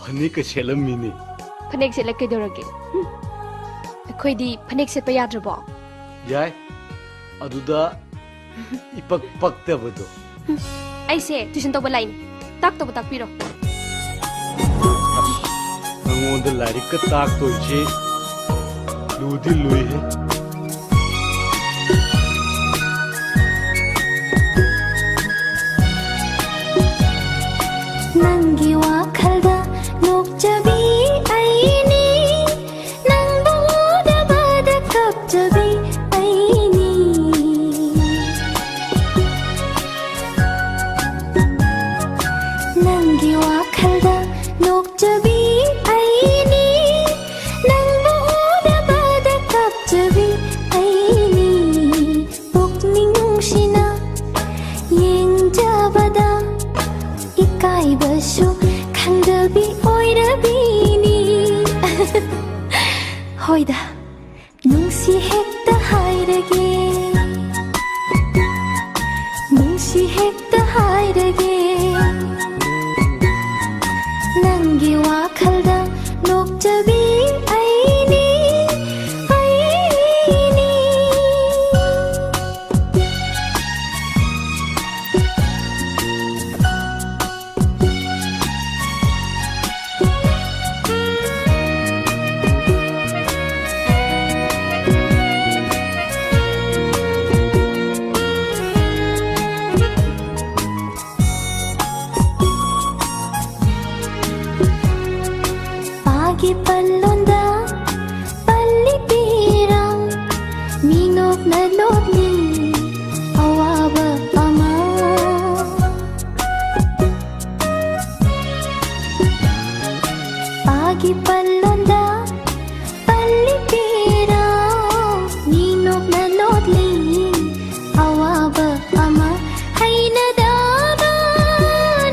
फनेक सेलमीनी फनेक cell कईदौरगे अखोइदी फनेक set याद्रबो याय अदुदा इपक पक्तबदो ऐसे tuition तब लाइन ताक तब ताकपिरो नंगोंद लारिक का ताक तो इसे लूदी लुई है नंगी वाखलदा नोकजबी आईनी नंगबोदा बादा कपजबी आईनी नंगी वाखलदा नोकजबी आईनी नंगबोदा बादा कपजबी आईनी पुकनिंगशिना yengjabada इकाइबसु खंगबी ओइरबीनी होइदा nungshi hekta hairage nungshi hekta hairage nangi wakhalda nokjabi aini aini Pagi palonda palli pirang minok na lobni awaba ama Pagi palonda palli pirang minok na lobni awaba ama haina daba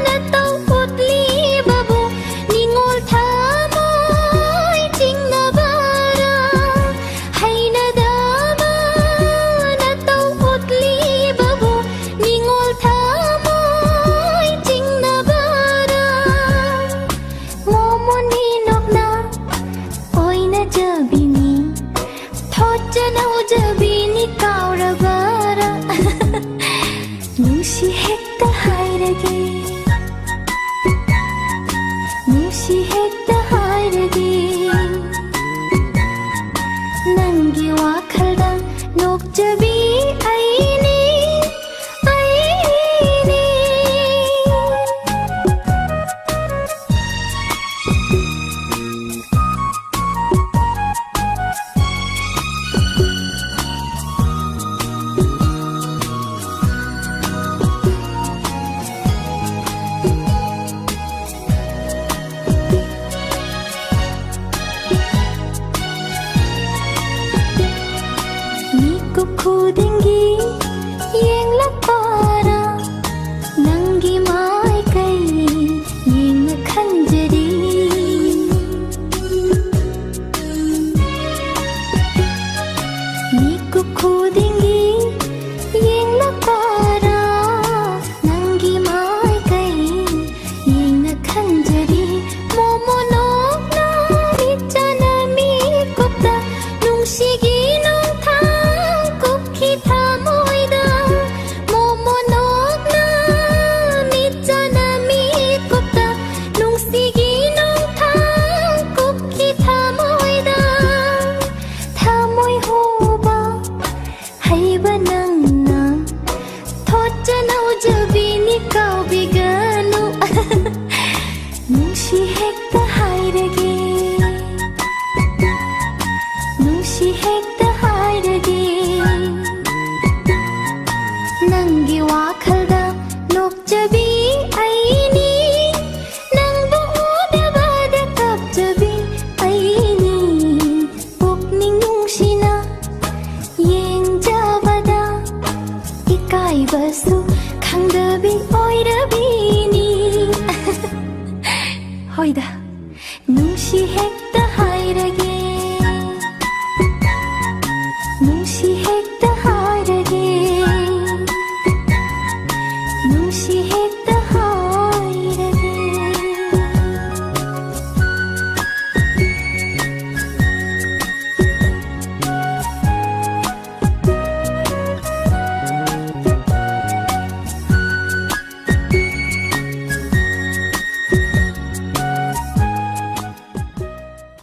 na tau putli babu ningol tha nungshi hekta hairage nungshi hekta hairage nangi wakhalda nokjabi aini aini Kudingi yang lapara nangi mai kai yang khanjari niku kudingi yang lapara nangi mai kai yang khanjari momonok na nichana mi kopta nungshigi nungshi hekta hairage nungshi hekta hairage nangi wakhalda nokjabi aini nangboda bada kapjabi aini pukningshina yengjabada ikaibasu khangdabi oirabini hoida nungshi hekta hairage